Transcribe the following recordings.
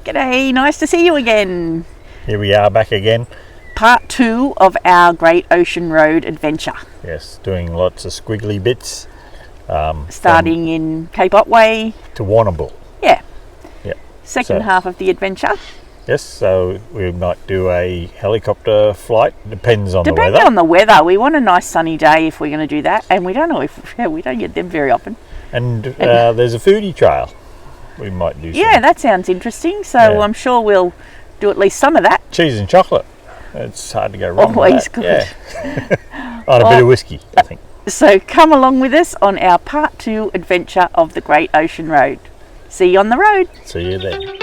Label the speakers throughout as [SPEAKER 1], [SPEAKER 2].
[SPEAKER 1] G'day, nice to see you again.
[SPEAKER 2] Here we are back again.
[SPEAKER 1] Part 2 of our Great Ocean Road adventure.
[SPEAKER 2] Yes, doing lots of squiggly bits.
[SPEAKER 1] Starting in Cape Otway.
[SPEAKER 2] To Warrnambool.
[SPEAKER 1] Yeah.
[SPEAKER 2] Yeah.
[SPEAKER 1] Second half of the adventure.
[SPEAKER 2] Yes, so we might do a helicopter flight. Depends on the weather.
[SPEAKER 1] Depending on the weather. We want a nice sunny day if we're going to do that. And we don't know if we don't get them very often.
[SPEAKER 2] And there's a foodie trail. We might do.
[SPEAKER 1] Yeah, that sounds interesting. So yeah. I'm sure we'll do at least some of that.
[SPEAKER 2] Cheese and chocolate. It's hard to go wrong.
[SPEAKER 1] Always good.
[SPEAKER 2] Yeah. On a bit of whiskey, I think.
[SPEAKER 1] So come along with us on our Part 2 adventure of the Great Ocean Road. See you on the road.
[SPEAKER 2] See you then.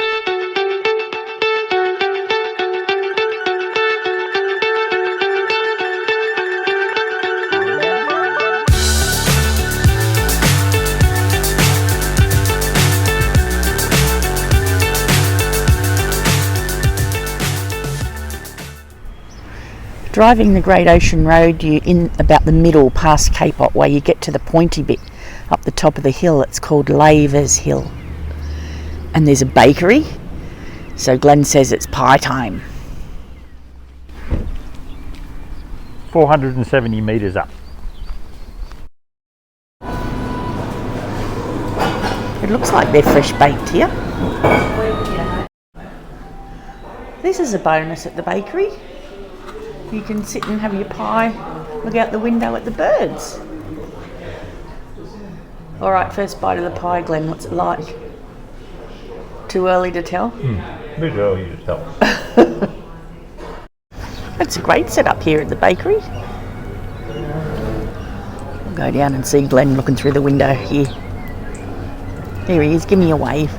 [SPEAKER 1] Driving the Great Ocean Road, you're in about the middle past Cape Otway. You get to the pointy bit up the top of the hill. It's called Lavers Hill. And there's a bakery. So Glenn says it's pie time.
[SPEAKER 2] 470 metres up.
[SPEAKER 1] It looks like they're fresh baked here. This is a bonus at the bakery. You can sit and have your pie, look out the window at the birds. All right, first bite of the pie, Glenn, what's it like? Too early to tell?
[SPEAKER 2] A bit early to tell.
[SPEAKER 1] It's a great setup here at the bakery. We'll go down and see Glenn looking through the window here. There he is, give me a wave.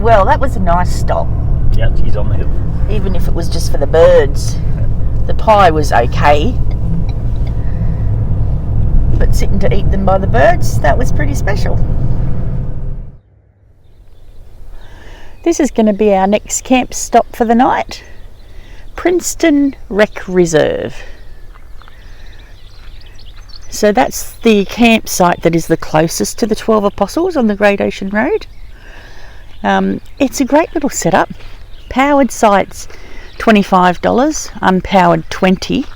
[SPEAKER 1] Well, that was a nice stop.
[SPEAKER 2] Yeah, he's on the hill.
[SPEAKER 1] Even if it was just for the birds. The pie was okay. But sitting to eat them by the birds, that was pretty special. This is going to be our next camp stop for the night. Princeton Rec Reserve. So that's the campsite that is the closest to the 12 Apostles on the Great Ocean Road. It's a great little setup. Powered sites $25, unpowered $20.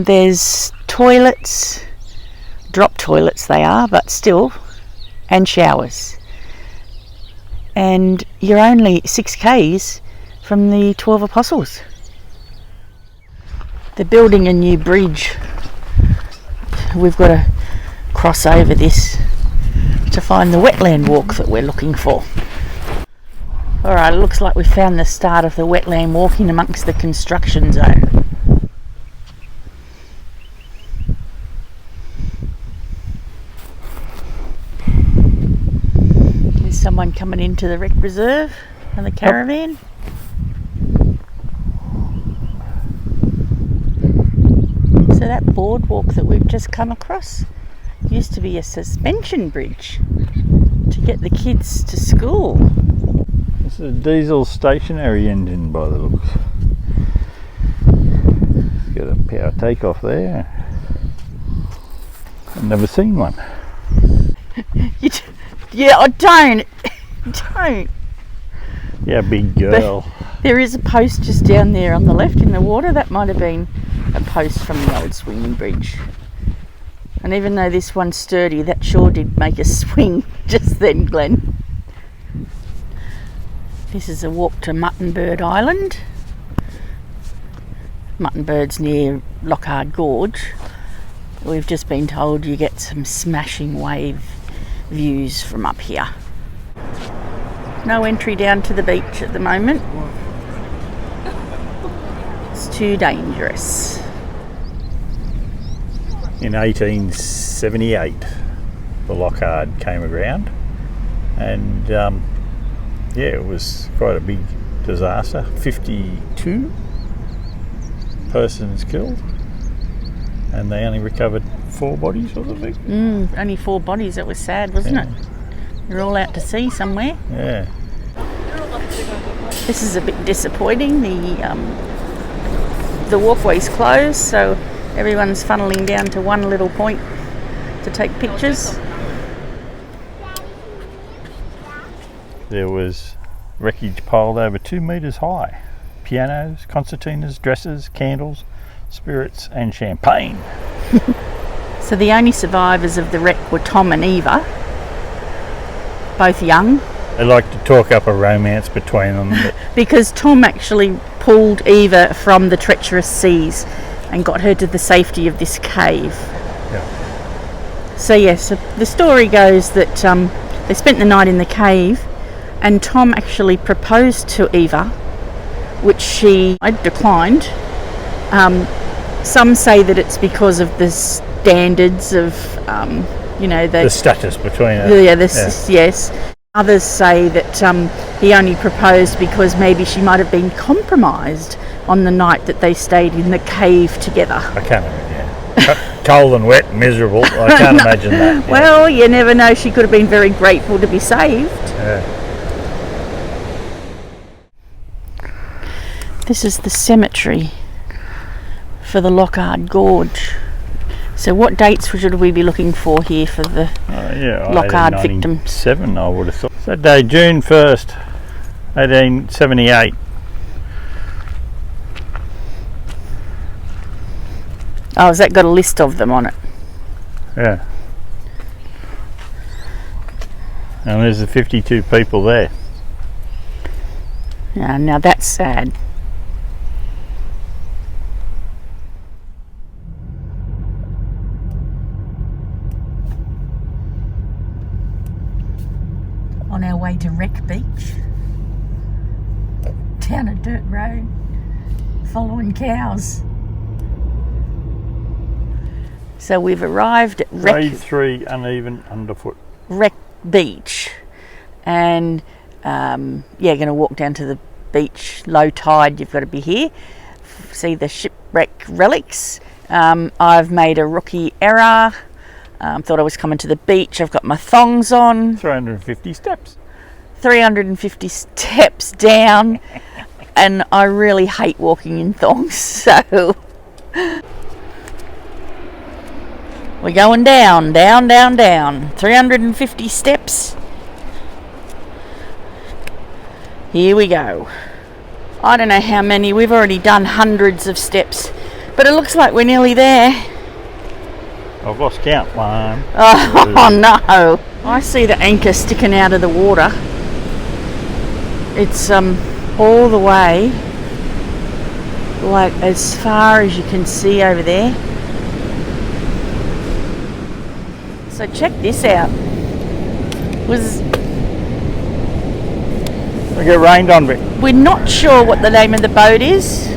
[SPEAKER 1] There's toilets, drop toilets they are, but still, and showers. And you're only 6 k's from the 12 Apostles. They're building a new bridge. We've got to cross over this to find the wetland walk that we're looking for. Alright, it looks like we found the start of the wetland walking amongst the construction zone. There's someone coming into the rec reserve and the caravan. So that boardwalk that we've just come across used to be a suspension bridge to get the kids to school.
[SPEAKER 2] It's a diesel stationary engine by the looks. Got a power takeoff there. I've never seen one.
[SPEAKER 1] Yeah, I don't. Don't.
[SPEAKER 2] Yeah, big girl.
[SPEAKER 1] But there is a post just down there on the left in the water. That might have been a post from the old swinging bridge. And even though this one's sturdy, that sure did make a swing just then, Glenn. This is a walk to Muttonbird Island. Muttonbird's near Lockhart Gorge. We've just been told you get some smashing wave views from up here. No entry down to the beach at the moment. It's too dangerous.
[SPEAKER 2] In 1878, the Lockhart came around, and yeah, it was quite a big disaster. 52 persons killed, and they only recovered 4 bodies, or something.
[SPEAKER 1] Only 4 bodies. It was sad, wasn't it? They're all out to sea somewhere.
[SPEAKER 2] Yeah.
[SPEAKER 1] This is a bit disappointing. The walkway's closed, so everyone's funneling down to one little point to take pictures.
[SPEAKER 2] There was wreckage piled over 2 metres high. Pianos, concertinas, dresses, candles, spirits and champagne.
[SPEAKER 1] So the only survivors of the wreck were Tom and Eva, both young.
[SPEAKER 2] They like to talk up a romance between them.
[SPEAKER 1] Because Tom actually pulled Eva from the treacherous seas and got her to the safety of this cave.
[SPEAKER 2] Yeah.
[SPEAKER 1] So yes, the story goes that they spent the night in the cave and Tom actually proposed to Eva, which she declined. Some say that it's because of the standards of, the
[SPEAKER 2] status between us.
[SPEAKER 1] Yes. Others say that he only proposed because maybe she might have been compromised on the night that they stayed in the cave together.
[SPEAKER 2] I can't imagine. Cold and wet, miserable. I can't imagine that. Yeah.
[SPEAKER 1] Well, you never know. She could have been very grateful to be saved.
[SPEAKER 2] Yeah.
[SPEAKER 1] This is the cemetery for the Lockhart Gorge. So what dates should we be looking for here for the Lockhart victims?
[SPEAKER 2] 7, I would have thought. Saturday, June 1st, 1878.
[SPEAKER 1] Oh, has that got a list of them on it?
[SPEAKER 2] Yeah. And there's the 52 people there.
[SPEAKER 1] Yeah, now that's sad. On our way to Wreck Beach, down a dirt road, following cows. So we've arrived at
[SPEAKER 2] Grade 3 uneven underfoot.
[SPEAKER 1] Wreck Beach, and going to walk down to the beach. Low tide, you've got to be here. See the shipwreck relics. I've made a rookie error. Thought I was coming to the beach. I've got my thongs on.
[SPEAKER 2] 350 steps.
[SPEAKER 1] 350 steps down, and I really hate walking in thongs, so we're going down, 350 steps. Here we go. I don't know how many, we've already done hundreds of steps, but it looks like we're nearly there.
[SPEAKER 2] I've lost count. 1.
[SPEAKER 1] Oh no! I see the anchor sticking out of the water. It's all the way, like as far as you can see over there. So check this out.
[SPEAKER 2] We get rained on, Vic.
[SPEAKER 1] We're not sure what the name of the boat is.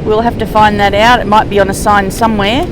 [SPEAKER 1] We'll have to find that out. It might be on a sign somewhere.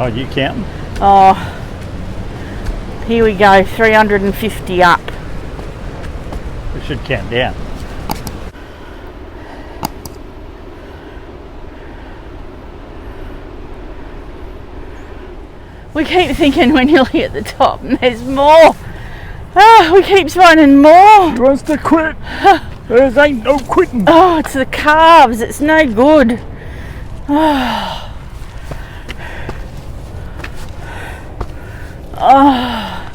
[SPEAKER 2] Oh, you counting?
[SPEAKER 1] Oh, here we go, 350 up.
[SPEAKER 2] We should count down.
[SPEAKER 1] We keep thinking we're nearly at the top and there's more. Oh, we keep finding more.
[SPEAKER 2] He wants to quit. There ain't no quitting.
[SPEAKER 1] Oh, it's the calves. It's no good. Oh. Oh.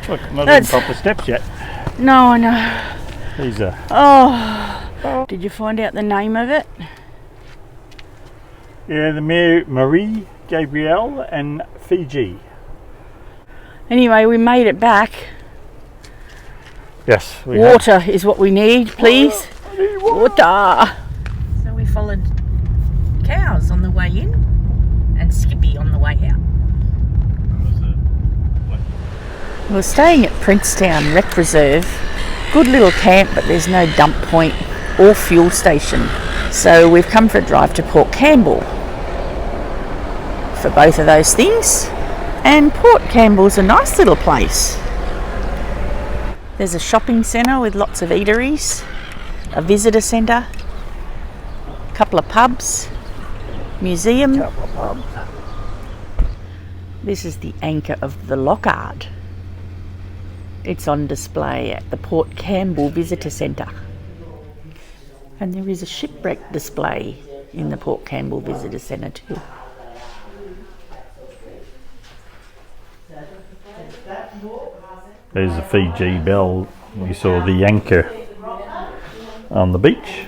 [SPEAKER 2] Look, not even proper steps yet.
[SPEAKER 1] No, I know.
[SPEAKER 2] These are.
[SPEAKER 1] Did you find out the name of it?
[SPEAKER 2] Yeah, the Marie Gabrielle and Fiji.
[SPEAKER 1] Anyway, we made it back.
[SPEAKER 2] Yes, we
[SPEAKER 1] Water is what we need, please.
[SPEAKER 2] I need water.
[SPEAKER 1] Water. So we followed cows on the way in and Skippy on the way out. We're staying at Princetown Rec Reserve. Good little camp, but there's no dump point or fuel station. So we've come for a drive to Port Campbell for both of those things. And Port Campbell's a nice little place. There's a shopping centre with lots of eateries, a visitor centre, a couple of pubs, museum.
[SPEAKER 2] Couple of pubs.
[SPEAKER 1] This is the anchor of the Lockhart. It's on display at the Port Campbell Visitor Centre. And there is a shipwreck display in the Port Campbell Visitor Centre too.
[SPEAKER 2] There's the Fiji bell. We saw the anchor on the beach.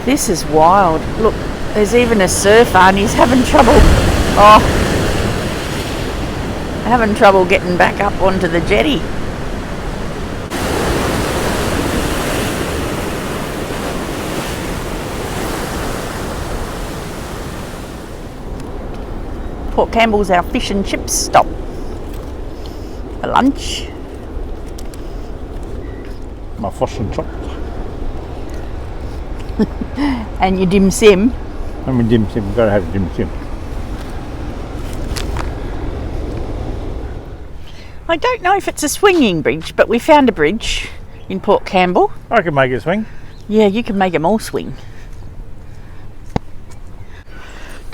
[SPEAKER 1] This is wild. Look, there's even a surfer and he's having trouble. Having trouble getting back up onto the jetty. Port Campbell's our fish and chips stop for lunch.
[SPEAKER 2] My fish and chop.
[SPEAKER 1] And your dim sim.
[SPEAKER 2] I'm a dim sim. Gotta have a dim sim.
[SPEAKER 1] I don't know if it's a swinging bridge, but we found a bridge in Port Campbell.
[SPEAKER 2] I can make it swing.
[SPEAKER 1] Yeah, you can make them all swing.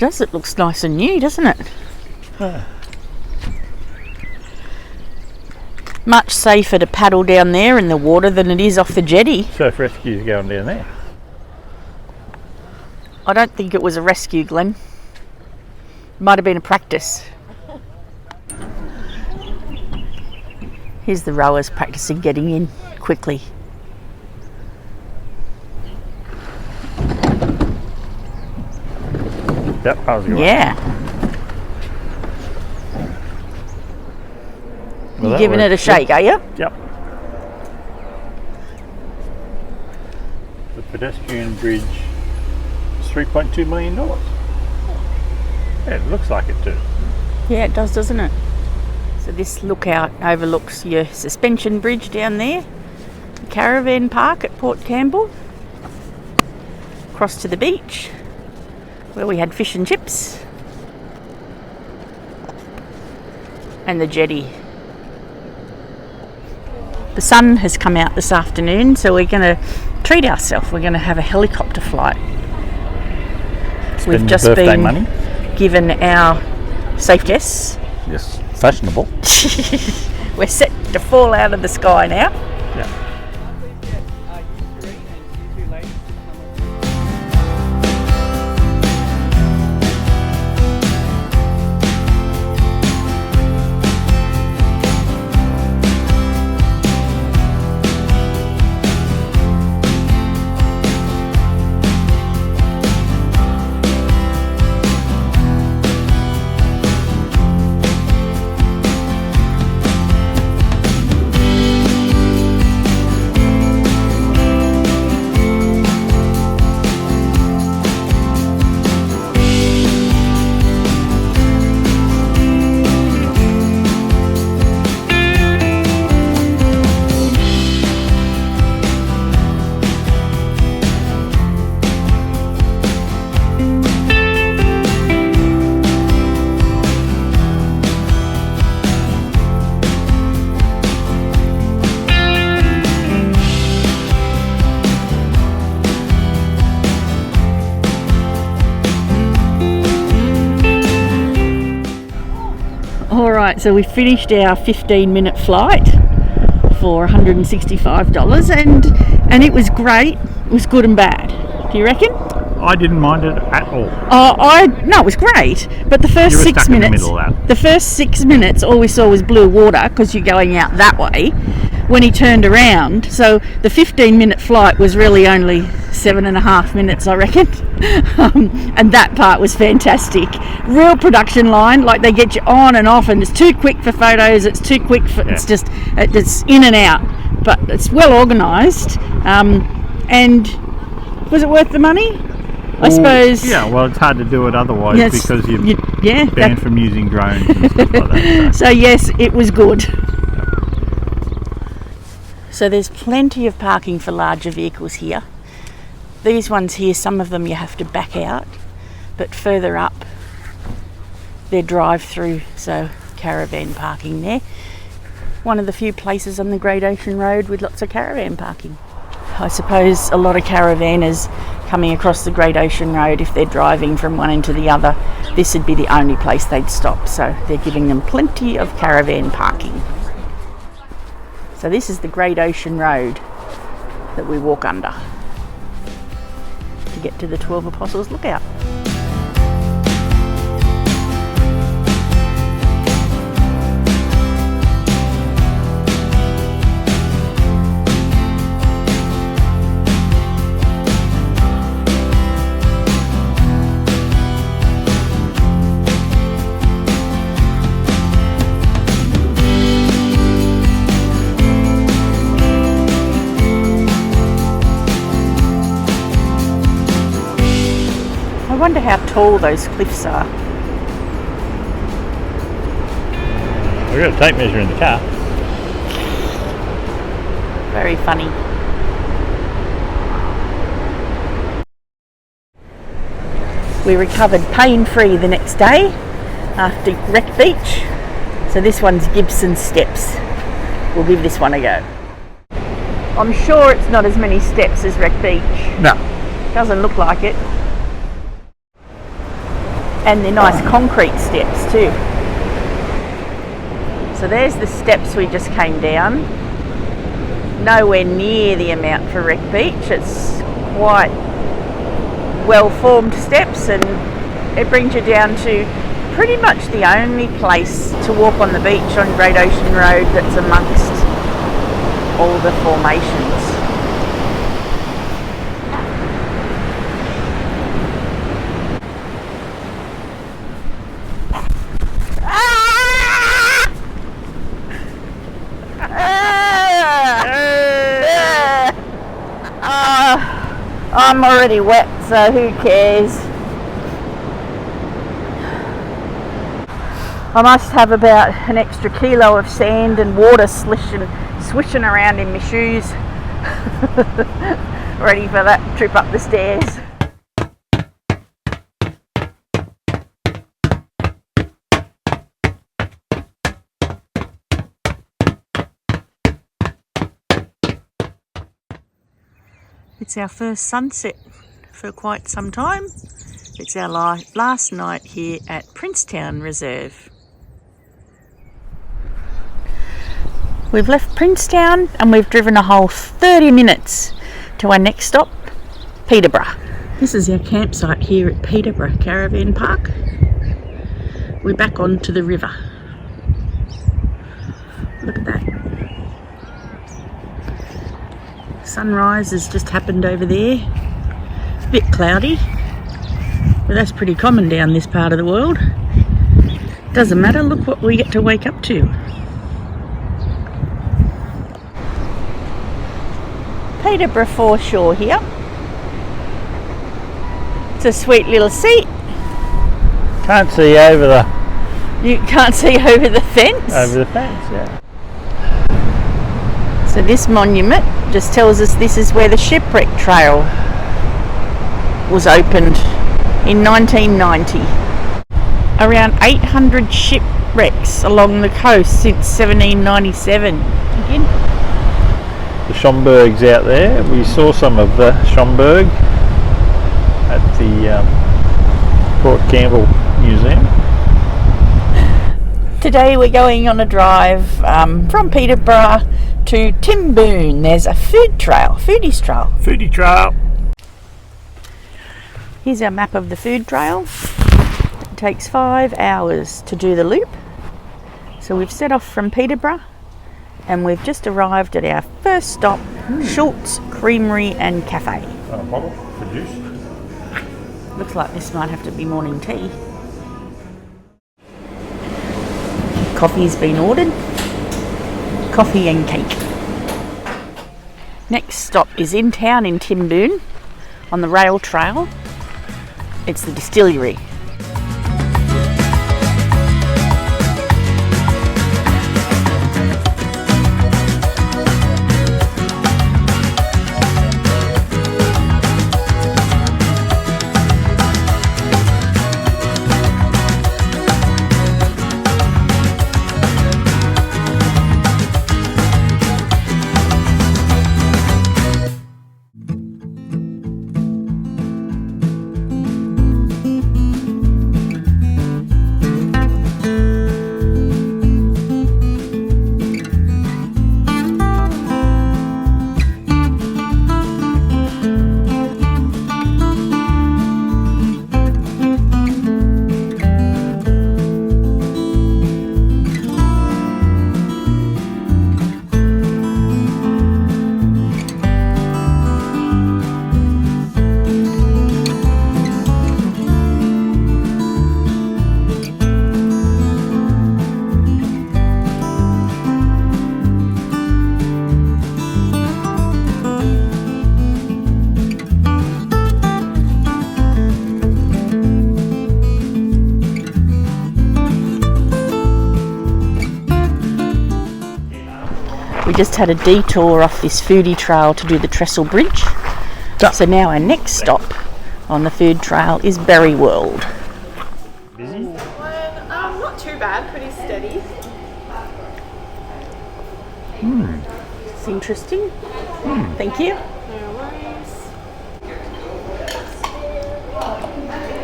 [SPEAKER 1] It looks nice and new, doesn't it?
[SPEAKER 2] Yeah.
[SPEAKER 1] Much safer to paddle down there in the water than it is off the jetty.
[SPEAKER 2] Surf rescue's going down there.
[SPEAKER 1] I don't think it was a rescue, Glenn. Might have been a practice. Here's the rowers practicing getting in quickly.
[SPEAKER 2] Yep, how's it going?
[SPEAKER 1] Yeah.
[SPEAKER 2] Well,
[SPEAKER 1] You're giving it a shake, are you?
[SPEAKER 2] Yep. The pedestrian bridge is $3.2 million. Yeah, it looks like it too.
[SPEAKER 1] Yeah, it does, doesn't it? So this lookout overlooks your suspension bridge down there, the caravan park at Port Campbell, across to the beach where we had fish and chips, and the jetty. The sun has come out this afternoon, so we're going to treat ourselves. We're going to have a helicopter flight. We've just been
[SPEAKER 2] money.
[SPEAKER 1] given our safe guests.
[SPEAKER 2] Yes, fashionable.
[SPEAKER 1] We're set to fall out of the sky now.
[SPEAKER 2] Yeah.
[SPEAKER 1] Alright, so we finished our 15-minute flight for $165 and it was great. It was good and bad. Do you reckon?
[SPEAKER 2] I didn't mind it at all.
[SPEAKER 1] No, it was great. But the first
[SPEAKER 2] You were
[SPEAKER 1] 6
[SPEAKER 2] stuck in the
[SPEAKER 1] minutes,
[SPEAKER 2] middle of that.
[SPEAKER 1] the first 6 minutes, all we saw was blue water because you're going out that way. when he turned around. So the 15-minute flight was really only 7.5 minutes, I reckon. And that part was fantastic. Real production line, like they get you on and off, and it's too quick for photos, it's too quick for, it's just, it's in and out. But it's well organised. And was it worth the money? I suppose.
[SPEAKER 2] Yeah, well, it's hard to do it otherwise because you're banned from using drones and stuff like that.
[SPEAKER 1] So yes, it was good. So there's plenty of parking for larger vehicles here. These ones here, some of them you have to back out, but further up they're drive-through, so caravan parking there. One of the few places on the Great Ocean Road with lots of caravan parking. I suppose a lot of caravanners coming across the Great Ocean Road, if they're driving from one end to the other, this would be the only place they'd stop, so they're giving them plenty of caravan parking. So this is the Great Ocean Road that we walk under to get to the 12 Apostles Lookout. I wonder how tall those cliffs are.
[SPEAKER 2] We've got a tape measure in the car.
[SPEAKER 1] Very funny. We recovered pain-free the next day after Wreck Beach. So this one's Gibson Steps. We'll give this one a go. I'm sure it's not as many steps as Wreck Beach.
[SPEAKER 2] No.
[SPEAKER 1] Doesn't look like it. And they're nice concrete steps too. So there's the steps we just came down. Nowhere near the amount for Wreck Beach. It's quite well-formed steps, and it brings you down to pretty much the only place to walk on the beach on Great Ocean Road that's amongst all the formations. I'm already wet, so who cares? I must have about an extra kilo of sand and water swishing around in my shoes, ready for that trip up the stairs. It's our first sunset for quite some time. It's our last night here at Princetown Reserve. We've left Princetown and we've driven a whole 30 minutes to our next stop, Peterborough. This is our campsite here at Peterborough Caravan Park. We're back onto the river. Look at that. Sunrise has just happened over there. A bit cloudy, but that's pretty common down this part of the world. Doesn't matter, look what we get to wake up to. Peterborough foreshore here. It's a sweet little seat.
[SPEAKER 2] Can't see over the...
[SPEAKER 1] You can't see over the fence?
[SPEAKER 2] Over the fence, yeah.
[SPEAKER 1] So this monument just tells us this is where the shipwreck trail was opened in 1990. Around 800 shipwrecks along the coast since 1797. Again.
[SPEAKER 2] The Schomburgs out there. We saw some of the Schomburg at the Port Campbell Museum.
[SPEAKER 1] Today we're going on a drive from Peterborough to Timboon. There's a foodie trail.
[SPEAKER 2] Foodie trail.
[SPEAKER 1] Here's our map of the food trail. It takes 5 hours to do the loop. So we've set off from Peterborough And we've just arrived at our first stop, Schultz Creamery and Cafe.
[SPEAKER 2] A bottle for juice.
[SPEAKER 1] Looks like this might have to be morning tea. Coffee's been ordered. Coffee and cake. Next stop is in town in Timboon on the rail trail. It's the distillery. We just had a detour off this foodie trail to do the Trestle Bridge. So now our next stop on the food trail is Berry World.
[SPEAKER 2] Busy?
[SPEAKER 3] Not too bad, pretty steady.
[SPEAKER 1] It's interesting. Thank you.
[SPEAKER 3] No worries.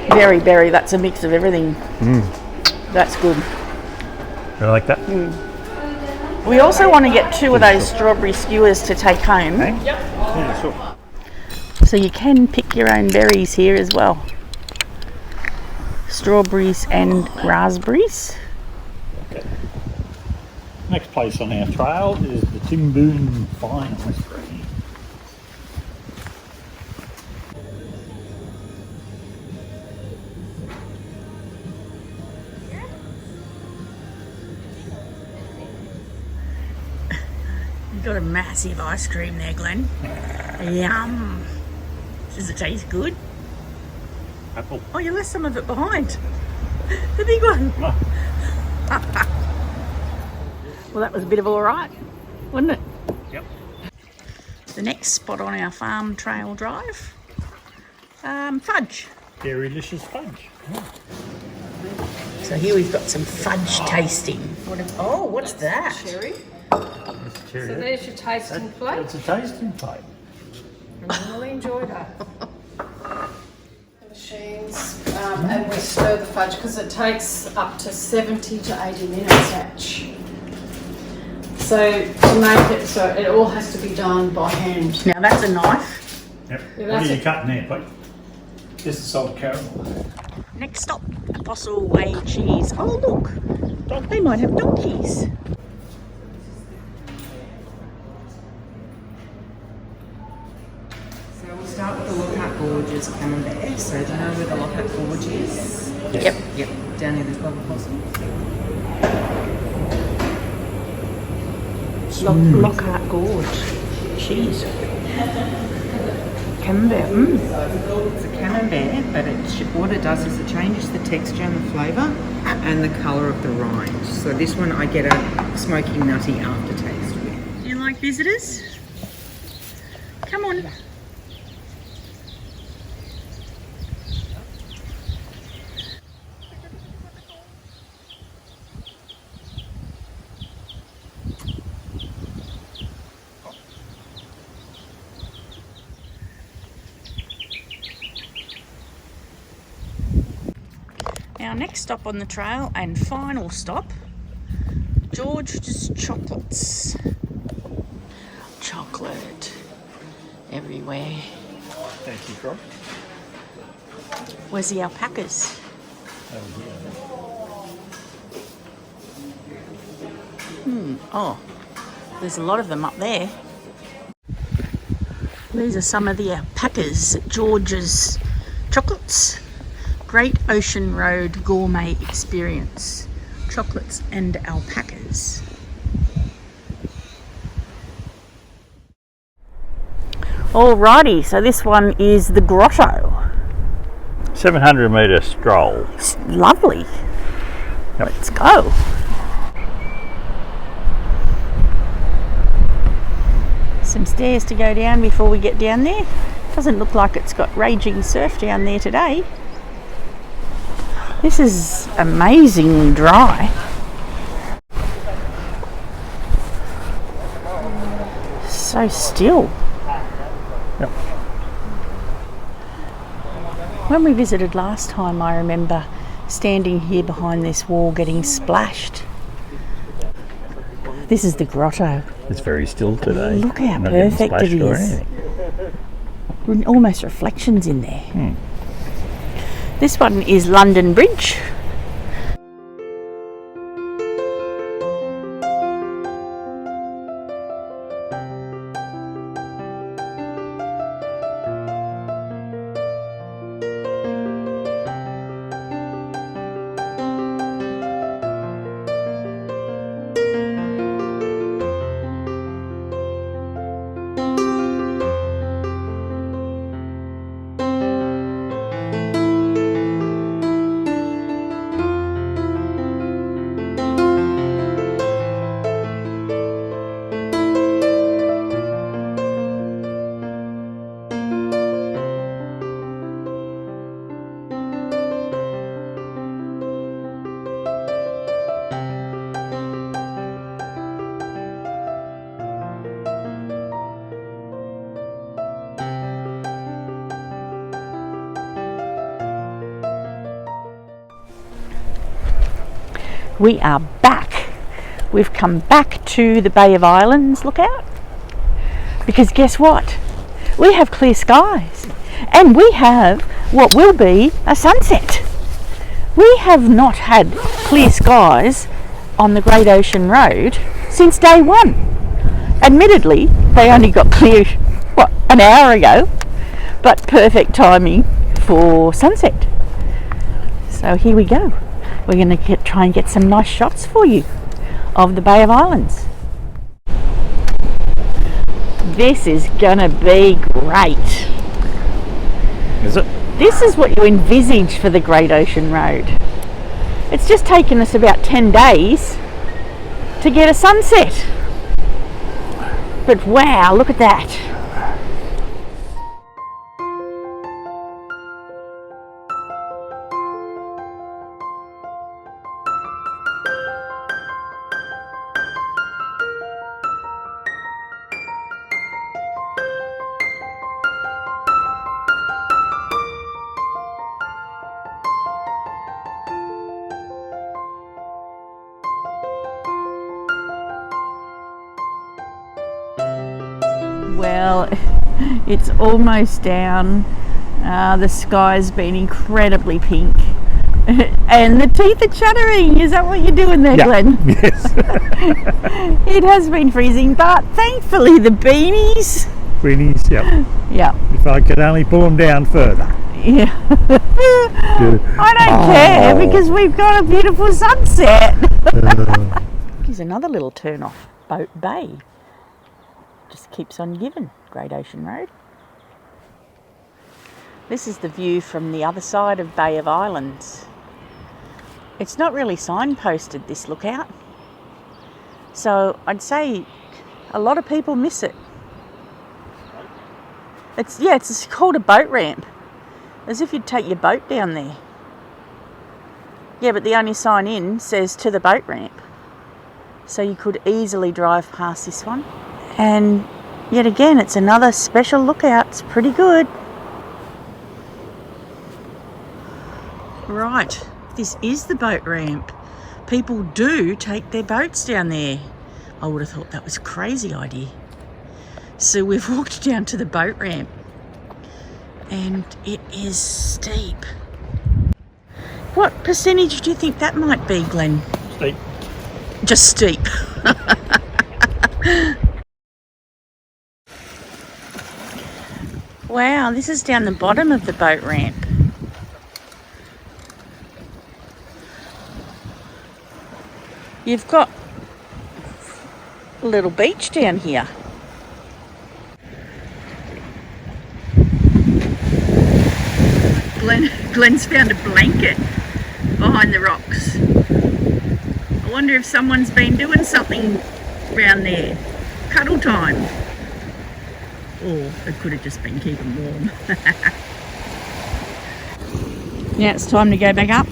[SPEAKER 1] Berry, berry, that's a mix of everything. That's good.
[SPEAKER 2] You like that?
[SPEAKER 1] We also want to get 2 of those strawberry skewers to take home.
[SPEAKER 2] Hey? Yeah, sure.
[SPEAKER 1] So you can pick your own berries here as well. Strawberries and raspberries.
[SPEAKER 2] Okay. Next place on our trail is the Timboon Fine Whiskery.
[SPEAKER 1] You've got a massive ice cream there, Glenn. Yum. Does it taste good?
[SPEAKER 2] Apple.
[SPEAKER 1] Oh, you left some of it behind. The big one. Well, that was a bit of all right, wasn't it?
[SPEAKER 2] Yep.
[SPEAKER 1] The next spot on our farm trail drive, fudge.
[SPEAKER 2] Dairylicious fudge.
[SPEAKER 1] So here we've got some fudge tasting. What's that?
[SPEAKER 3] Cherry.
[SPEAKER 2] That's cherry.
[SPEAKER 3] So there's your tasting plate.
[SPEAKER 2] It's a tasting plate.
[SPEAKER 3] I really enjoy that. Machines, and we stir the fudge because it takes up to 70 to 80 minutes hatch. So to make it, so it all has to be done by hand.
[SPEAKER 1] Now that's a knife.
[SPEAKER 2] Yep.
[SPEAKER 3] Yeah,
[SPEAKER 2] What
[SPEAKER 3] that's
[SPEAKER 2] are you
[SPEAKER 3] it.
[SPEAKER 2] cutting there, Pete? Just the salt caramel.
[SPEAKER 1] Next stop, Apostle Way cheese. Oh look, they might have donkeys.
[SPEAKER 4] So we'll start with the Lockhart Gorges camembert. So do you know where the Lockhart Gorge is?
[SPEAKER 1] Yep.
[SPEAKER 4] Yep, down near the Club Apostle.
[SPEAKER 1] Lockhart Gorge cheese. Camembert.
[SPEAKER 4] It's a camembert, but what it does is it changes the texture and the flavour and the colour of the rind. So this one I get a smoky, nutty aftertaste with.
[SPEAKER 1] Do you like visitors? Come on. Our next stop on the trail and final stop, George's Chocolates. Chocolate everywhere.
[SPEAKER 2] Thank you, Frog.
[SPEAKER 1] Where's the alpacas?
[SPEAKER 2] Over here.
[SPEAKER 1] Oh, There's a lot of them up there. These are some of the alpacas at George's Chocolates. Great Ocean Road Gourmet Experience. Chocolates and alpacas. Alrighty, so this one is the Grotto.
[SPEAKER 2] 700 metre stroll.
[SPEAKER 1] It's lovely.
[SPEAKER 2] Yep.
[SPEAKER 1] Let's go. Some stairs to go down before we get down there. Doesn't look like it's got raging surf down there today. This is amazingly dry. So still.
[SPEAKER 2] Yep.
[SPEAKER 1] When we visited last time, I remember standing here behind this wall getting splashed. This is the Grotto.
[SPEAKER 2] It's very still today.
[SPEAKER 1] Look how
[SPEAKER 2] Not getting
[SPEAKER 1] perfect it
[SPEAKER 2] splashed or
[SPEAKER 1] is.
[SPEAKER 2] anything.
[SPEAKER 1] Almost reflections in there. This one is London Bridge. We are back. We've come back to the Bay of Islands lookout because guess what? We have clear skies and we have what will be a sunset. We have not had clear skies on the Great Ocean Road since day one. Admittedly, they only got clear, an hour ago, but perfect timing for sunset. So here we go. We're going to try and get some nice shots for you of the Bay of Islands. This is going to be great.
[SPEAKER 2] Is it?
[SPEAKER 1] This is what you envisage for the Great Ocean Road. It's just taken us about 10 days to get a sunset. But wow, look at that. Well, it's almost down. The sky's been incredibly pink. And the teeth are chattering. Is that what you're doing there, Glenn?
[SPEAKER 2] Yes.
[SPEAKER 1] It has been freezing, but thankfully the beanies.
[SPEAKER 2] Beanies, yep.
[SPEAKER 1] Yeah.
[SPEAKER 2] If I could only pull them down further.
[SPEAKER 1] Yeah. I don't care because we've got a beautiful sunset. Here's another little turn off Boat Bay. Just keeps on giving. Great Ocean Road. This is the view from the other side of Bay of Islands. It's not really signposted, this lookout. So I'd say a lot of people miss it. It's called a boat ramp. As if you'd take your boat down there. Yeah, but the only sign in says to the boat ramp. So you could easily drive past this one. And yet again, it's another special lookout. It's pretty good. Right, this is the boat ramp. People do take their boats down there. I would have thought that was a crazy idea. So we've walked down to the boat ramp and it is steep. What percentage do you think that might be, Glenn?
[SPEAKER 2] Steep.
[SPEAKER 1] Just steep. Wow, this is down the bottom of the boat ramp. You've got a little beach down here. Glenn's found a blanket behind the rocks. I wonder if someone's been doing something around there. Cuddle time. Or it could have just been keeping warm. Now it's time to go back up.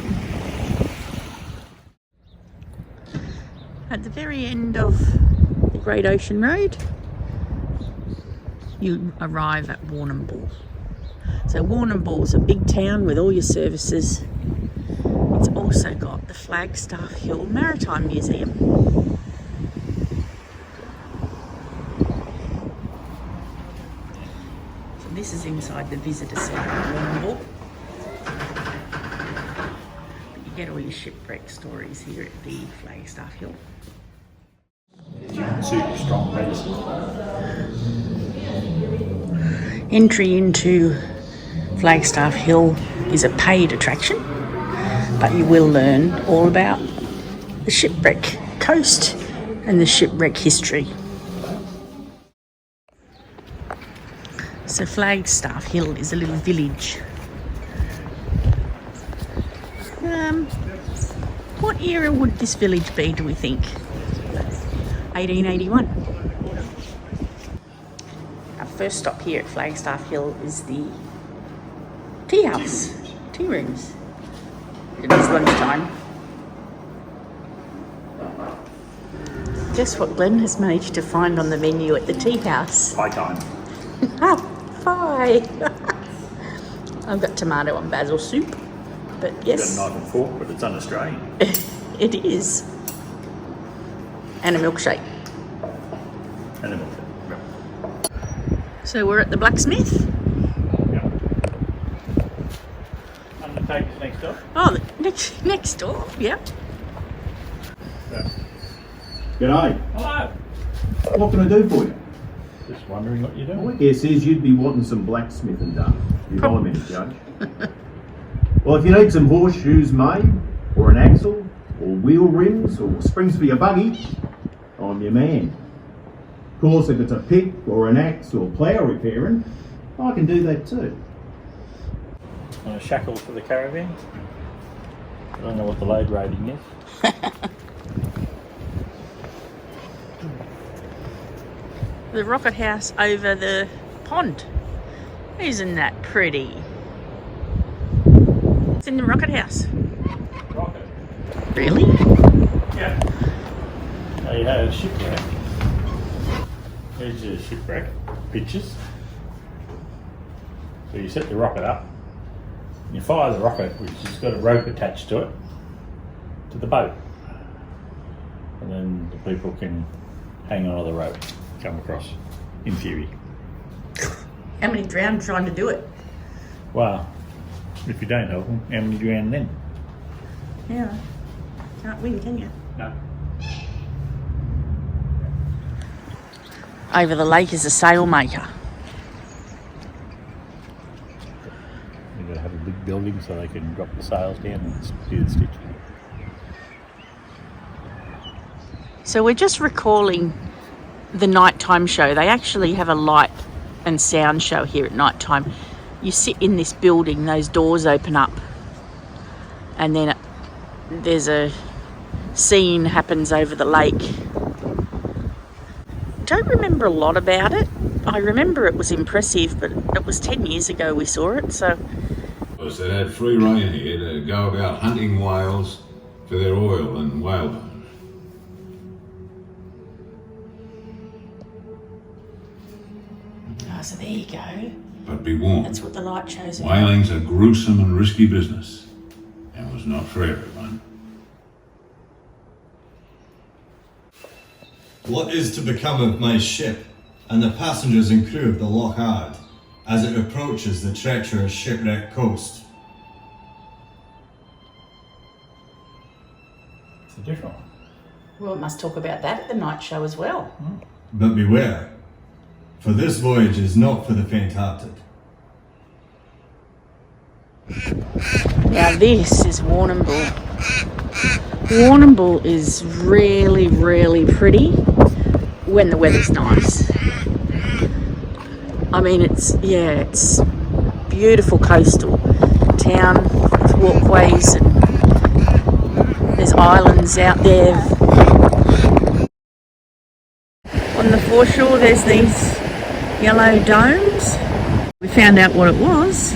[SPEAKER 1] At the very end of the Great Ocean Road, you arrive at Warrnambool. So Warrnambool's a big town with all your services. It's also got the Flagstaff Hill Maritime Museum. So this is inside the visitor centre of Warrnambool. But you get all your shipwreck stories here at the Flagstaff Hill.
[SPEAKER 2] Super strong medicine.
[SPEAKER 1] Entry into Flagstaff Hill is a paid attraction, but you will learn all about the shipwreck coast and the shipwreck history. So Flagstaff Hill is a little village. What era would this village be, do we think? 1881. Our first stop here at Flagstaff Hill is the tea house, tea rooms. It is lunchtime. Guess what Glenn has managed to find on the menu at the tea house?
[SPEAKER 2] Pie time.
[SPEAKER 1] Pie! I've got tomato and basil soup, but yes.
[SPEAKER 2] Got a knife and fork, but it's un-Australian.
[SPEAKER 1] It is. And a milkshake.
[SPEAKER 2] And a milkshake. Yep.
[SPEAKER 1] So we're at the blacksmith.
[SPEAKER 2] Yep. Undertaker's next door.
[SPEAKER 1] Oh, next door, yep.
[SPEAKER 2] Yeah.
[SPEAKER 5] G'day.
[SPEAKER 2] Hello.
[SPEAKER 5] What can I do for you?
[SPEAKER 2] Just wondering what you're
[SPEAKER 5] My
[SPEAKER 2] doing.
[SPEAKER 5] guess is you'd be wanting some blacksmithing done. You follow me, Judge. Well, if you need some horseshoes made, or an axle, or wheel rims, or springs for your buggy, I'm your man. Of course, if it's a pick, or an axe, or plough repairing, I can do that too.
[SPEAKER 2] And a shackle for the caravan. I don't know what the load rating is.
[SPEAKER 1] The rocket house over the pond. Isn't that pretty? It's in the rocket house.
[SPEAKER 2] Rocket.
[SPEAKER 1] Really?
[SPEAKER 2] Yeah. They have shipwreck. There's your shipwreck pictures. So you set the rocket up, and you fire the rocket, which has got a rope attached to it, to the boat. And then the people can hang on to the rope, come across, in theory.
[SPEAKER 1] How many drowned trying to do it?
[SPEAKER 2] Well, if you don't help them, how many drown then?
[SPEAKER 1] Yeah. Can't win, can you?
[SPEAKER 2] No.
[SPEAKER 1] Over the lake is a sailmaker.
[SPEAKER 2] You've got to have a big building so they can drop the sails down and do the stitching.
[SPEAKER 1] So we're just recalling the nighttime show. They actually have a light and sound show here at nighttime. You sit in this building, those doors open up, and then there's a scene happens over the lake. Don't remember a lot about it. I remember it was impressive, but it was 10 years ago we saw it, so.
[SPEAKER 6] They had free rein here to go about hunting whales for their oil and whalebone.
[SPEAKER 1] Oh, so there you go.
[SPEAKER 6] But be warned,
[SPEAKER 1] That's what the light shows about.
[SPEAKER 6] whaling's a gruesome and risky business, and was not for everyone.
[SPEAKER 7] What is to become of my ship and the passengers and crew of the Lochard as it approaches the treacherous shipwreck coast?
[SPEAKER 2] It's a different one.
[SPEAKER 1] Well, it must talk about that at the night show as well.
[SPEAKER 7] But beware, for this voyage is not for the faint-hearted.
[SPEAKER 1] Now this is Warrnambool. Warrnambool is really, really pretty when the weather's nice. I mean, it's beautiful coastal town with walkways and there's islands out there. On the foreshore there's these yellow domes. We found out what it was.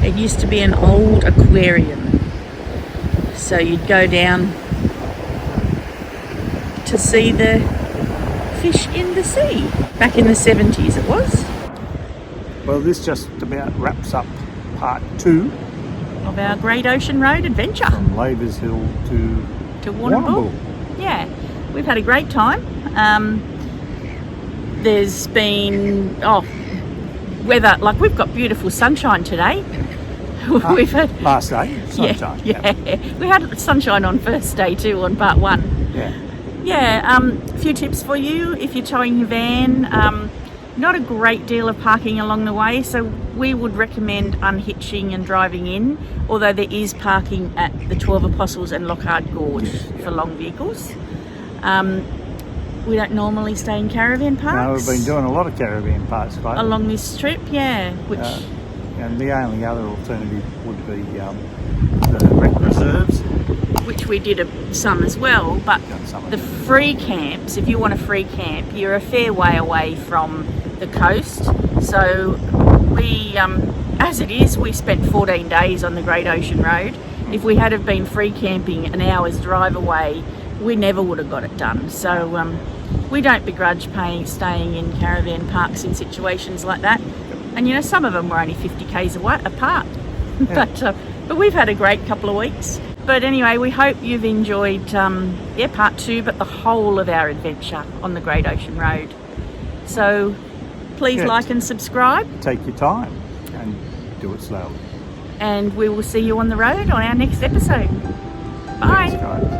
[SPEAKER 1] It used to be an old aquarium. So you'd go down to see the fish in the sea. Back in the 70s it was.
[SPEAKER 2] Well, this just about wraps up part 2
[SPEAKER 1] Of our Great Ocean Road adventure.
[SPEAKER 2] from Lavers Hill to
[SPEAKER 1] Warrnambool. Yeah, we've had a great time. There's been weather, like we've got beautiful sunshine today. We've had
[SPEAKER 2] Last day, sunshine.
[SPEAKER 1] Yeah. We had sunshine on first day too, on part 1.
[SPEAKER 2] Yeah.
[SPEAKER 1] A few tips for you if you're towing your van. Not a great deal of parking along the way, so we would recommend unhitching and driving in, although there is parking at the 12 Apostles and Lockhart Gorge for long vehicles. We don't normally stay in caravan parks.
[SPEAKER 2] No, we've been doing a lot of caravan parks lately.
[SPEAKER 1] Along this trip, which
[SPEAKER 2] And the only other alternative would be the rec reserves.
[SPEAKER 1] which we did some as well, but
[SPEAKER 2] Done some of
[SPEAKER 1] the
[SPEAKER 2] them.
[SPEAKER 1] free camps, if you want a free camp, you're a fair way away from the coast. So we, as it is, we spent 14 days on the Great Ocean Road. If we had have been free camping an hour's drive away, we never would have got it done. So we don't begrudge staying in caravan parks in situations like that. And you know, some of them were only 50 k's away apart.
[SPEAKER 2] Yeah.
[SPEAKER 1] But we've had a great couple of weeks. But anyway, we hope you've enjoyed part 2, but the whole of our adventure on the Great Ocean Road. So please like and subscribe,
[SPEAKER 2] Take your time and do it slowly.
[SPEAKER 1] and we will see you on the road on our next episode. Bye.
[SPEAKER 2] Thanks, guys.